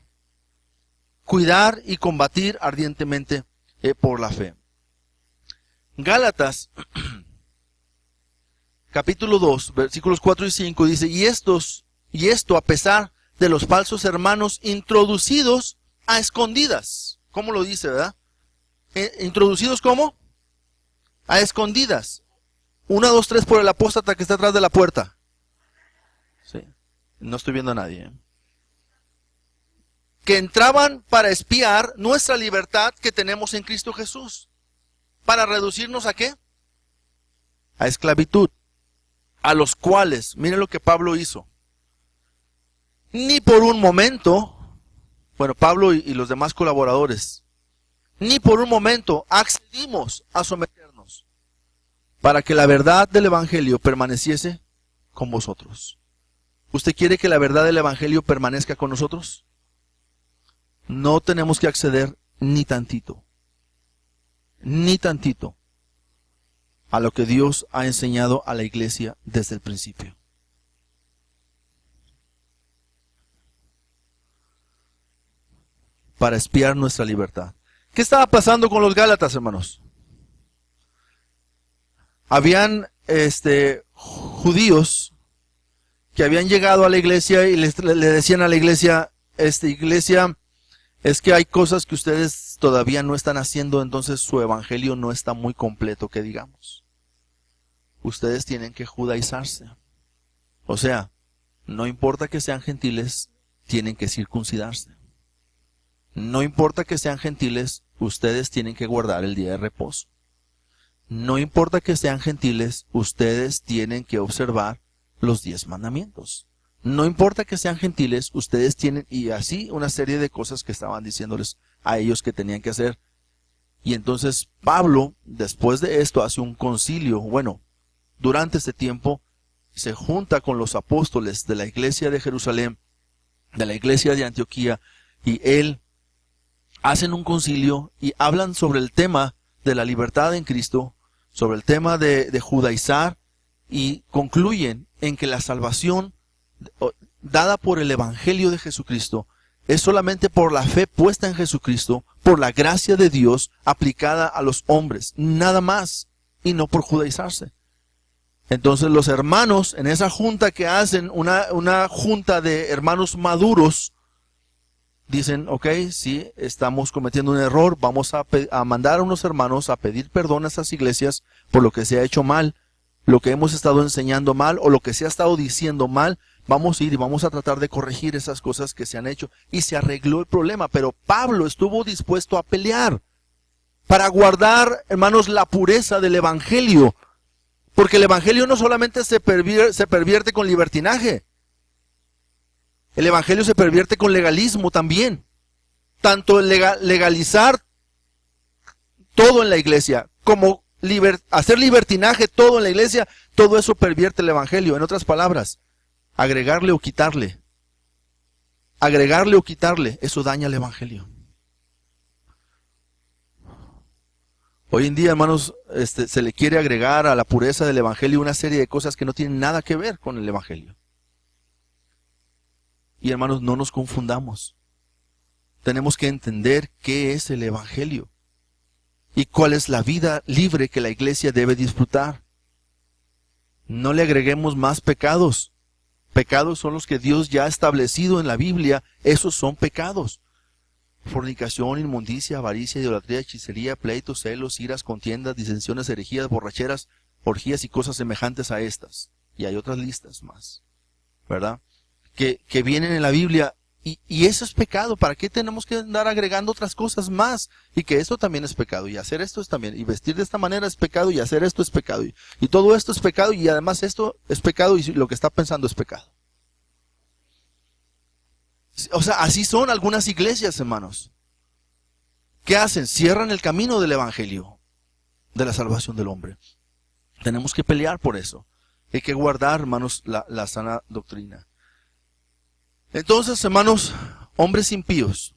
y combatir ardientemente por la fe. Gálatas, capítulo 2, versículos 4 y 5 dice, y esto a pesar de los falsos hermanos introducidos a escondidas. ¿Cómo lo dice, verdad? ¿Introducidos cómo? A escondidas. 1, 2, 3 por el apóstata que está atrás de la puerta. Sí. No estoy viendo a nadie. Que entraban para espiar nuestra libertad que tenemos en Cristo Jesús. ¿Para reducirnos a qué? A esclavitud. A los cuales, miren lo que Pablo hizo. Ni por un momento, bueno, Pablo y los demás colaboradores, ni por un momento accedimos a someternos para que la verdad del Evangelio permaneciese con vosotros. ¿Usted quiere que la verdad del Evangelio permanezca con nosotros? no tenemos que acceder ni tantito a lo que Dios ha enseñado a la iglesia desde el principio. Para espiar nuestra libertad. ¿Qué estaba pasando con los Gálatas, hermanos? Habían judíos que habían llegado a la iglesia y le decían a la iglesia, iglesia, es que hay cosas que ustedes todavía no están haciendo, entonces su evangelio no está muy completo, que digamos. Ustedes tienen que judaizarse. O sea, no importa que sean gentiles, tienen que circuncidarse. No importa que sean gentiles, ustedes tienen que guardar el día de reposo. No importa que sean gentiles, ustedes tienen que observar los 10 mandamientos. No importa que sean gentiles, ustedes tienen, y así una serie de cosas que estaban diciéndoles a ellos que tenían que hacer. Y entonces Pablo, después de esto, hace un concilio. Bueno, durante este tiempo, se junta con los apóstoles de la iglesia de Jerusalén, de la iglesia de Antioquía, y él hacen un concilio y hablan sobre el tema de la libertad en Cristo, sobre el tema de judaizar, y concluyen en que la salvación dada por el Evangelio de Jesucristo es solamente por la fe puesta en Jesucristo, por la gracia de Dios aplicada a los hombres, nada más, y no por judaizarse. Entonces los hermanos, en esa junta que hacen, una junta de hermanos maduros, dicen, ok, sí, estamos cometiendo un error, vamos a mandar a unos hermanos a pedir perdón a esas iglesias por lo que se ha hecho mal, lo que hemos estado enseñando mal o lo que se ha estado diciendo mal. Vamos a ir y vamos a tratar de corregir esas cosas que se han hecho. Y se arregló el problema, pero Pablo estuvo dispuesto a pelear para guardar, hermanos, la pureza del Evangelio. Porque el Evangelio no solamente se pervierte con libertinaje. El Evangelio se pervierte con legalismo también. Tanto el legalizar todo en la iglesia, como hacer libertinaje todo en la iglesia, todo eso pervierte el Evangelio. En otras palabras, agregarle o quitarle, eso daña el Evangelio. Hoy en día, hermanos, se le quiere agregar a la pureza del Evangelio una serie de cosas que no tienen nada que ver con el Evangelio. Y hermanos, no nos confundamos. Tenemos que entender qué es el Evangelio y cuál es la vida libre que la iglesia debe disfrutar. No le agreguemos más pecados. Pecados son los que Dios ya ha establecido en la Biblia. Esos son pecados. Fornicación, inmundicia, avaricia, idolatría, hechicería, pleitos, celos, iras, contiendas, disensiones, herejías, borracheras, orgías y cosas semejantes a estas. Y hay otras listas más, ¿verdad? Que vienen en la Biblia, y eso es pecado. ¿Para qué tenemos que andar agregando otras cosas más? Y que esto también es pecado, y hacer esto es también, y vestir de esta manera es pecado, y hacer esto es pecado, y todo esto es pecado, y además esto es pecado, y lo que está pensando es pecado. O sea, así son algunas iglesias, hermanos. ¿Qué hacen? Cierran el camino del Evangelio, de la salvación del hombre. Tenemos que pelear por eso. Hay que guardar, hermanos, la sana doctrina. Entonces, hermanos, hombres impíos.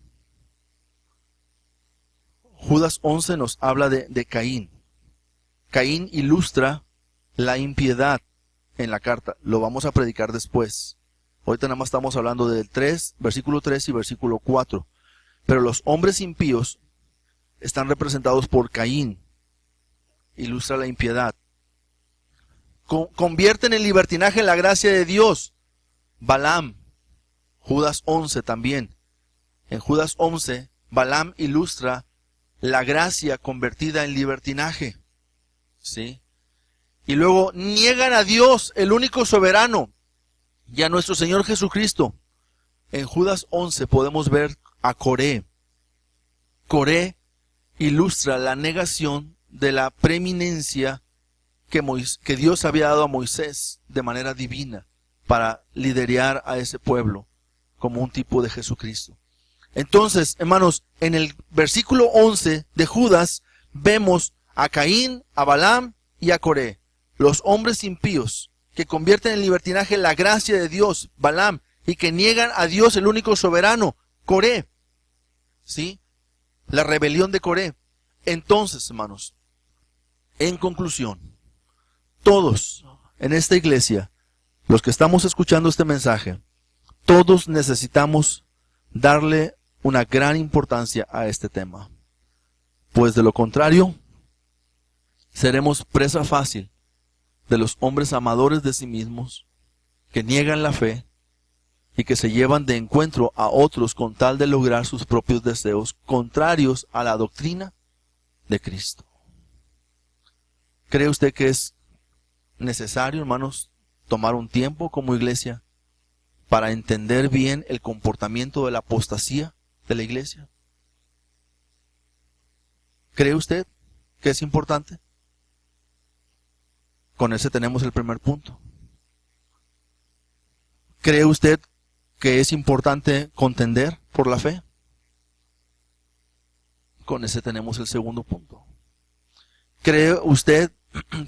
Judas 11 nos habla de Caín. Caín ilustra la impiedad en la carta. Lo vamos a predicar después. Ahorita nada más estamos hablando del 3, versículo 3 y versículo 4. Pero los hombres impíos están representados por Caín. Ilustra la impiedad. Convierten en libertinaje la gracia de Dios. Balaam. Judas 11 también. En Judas 11, Balaam ilustra la gracia convertida en libertinaje. ¿Sí? Y luego niegan a Dios, el único soberano, y a nuestro Señor Jesucristo. En Judas 11 podemos ver a Coré. Coré ilustra la negación de la preeminencia que Dios había dado a Moisés de manera divina para liderar a ese pueblo como un tipo de Jesucristo. Entonces, hermanos, en el versículo 11 de Judas vemos a Caín, a Balaam y a Coré, los hombres impíos que convierten en libertinaje la gracia de Dios, Balaam, y que niegan a Dios, el único soberano, Coré. ¿sí? La rebelión de Coré. Entonces, hermanos, en conclusión, todos en esta iglesia, los que estamos escuchando este mensaje, todos necesitamos darle una gran importancia a este tema. Pues de lo contrario, seremos presa fácil de los hombres amadores de sí mismos, que niegan la fe y que se llevan de encuentro a otros con tal de lograr sus propios deseos contrarios a la doctrina de Cristo. ¿Cree usted que es necesario, hermanos, tomar un tiempo como iglesia para entender bien el comportamiento de la apostasía de la iglesia? ¿Cree usted que es importante? Con ese tenemos el primer punto. ¿Cree usted que es importante contender por la fe? Con ese tenemos el segundo punto. ¿Cree usted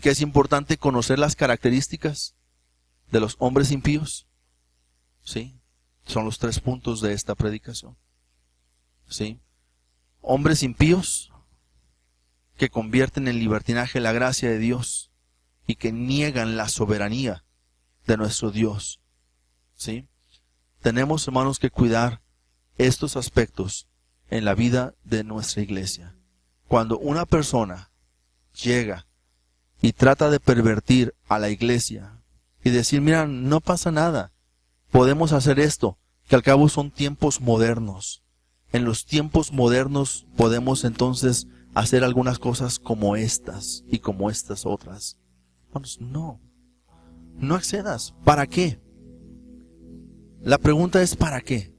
que es importante conocer las características de los hombres impíos? Sí, son los 3 puntos de esta predicación. Sí, hombres impíos que convierten en libertinaje la gracia de Dios y que niegan la soberanía de nuestro Dios. ¿Sí? Tenemos, hermanos, que cuidar estos aspectos en la vida de nuestra iglesia. Cuando una persona llega y trata de pervertir a la iglesia y decir, mira, no pasa nada, podemos hacer esto, que al cabo son tiempos modernos. En los tiempos modernos podemos entonces hacer algunas cosas como estas y como estas otras. Vamos, no accedas. ¿Para qué? La pregunta es ¿para qué?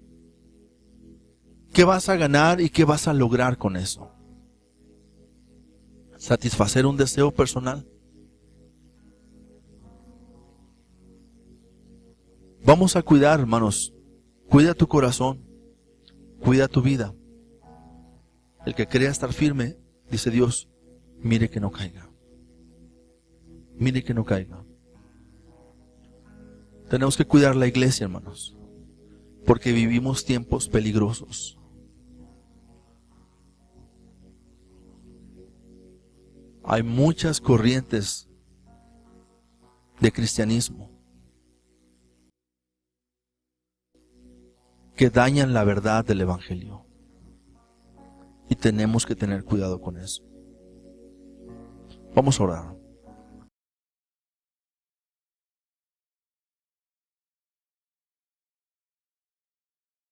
¿Qué vas a ganar y qué vas a lograr con eso? ¿Satisfacer un deseo personal? Vamos a cuidar, hermanos. Cuida tu corazón. Cuida tu vida. El que crea estar firme, dice Dios, mire que no caiga. Mire que no caiga. Tenemos que cuidar la iglesia, hermanos, porque vivimos tiempos peligrosos. Hay muchas corrientes de cristianismo que dañan la verdad del evangelio. Y tenemos que tener cuidado con eso. Vamos a orar.